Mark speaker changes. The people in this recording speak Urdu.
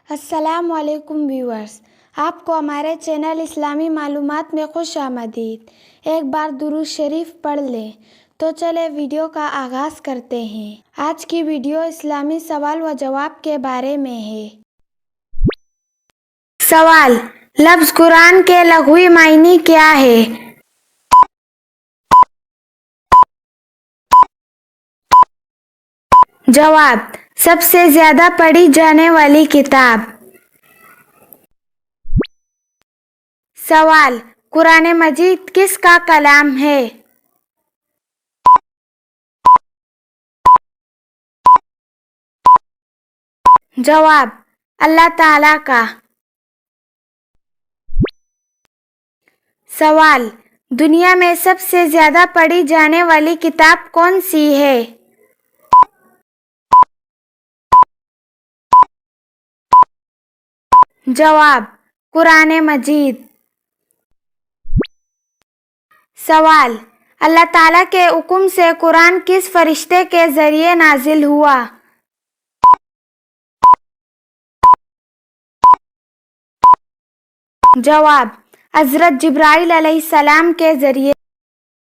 Speaker 1: السلام علیکم ویورز، آپ کو ہمارے چینل اسلامی معلومات میں خوش آمدید۔ ایک بار درود شریف پڑھ لیں تو چلے ویڈیو کا آغاز کرتے ہیں۔ آج کی ویڈیو اسلامی سوال و جواب کے بارے میں ہے۔ سوال: لفظ قرآن کے لغوی معنی کیا ہے؟ جواب: سب سے زیادہ پڑھی جانے والی کتاب۔ سوال: قرآن مجید کس کا کلام ہے؟ جواب: اللہ تعالیٰ کا۔ سوال: دنیا میں سب سے زیادہ پڑھی جانے والی کتاب کون سی ہے؟ جواب: قرآن مجید۔ سوال: اللہ تعالیٰ کے حکم سے قرآن کس فرشتے کے ذریعے نازل ہوا؟ جواب: حضرت جبرائیل علیہ السلام کے ذریعے۔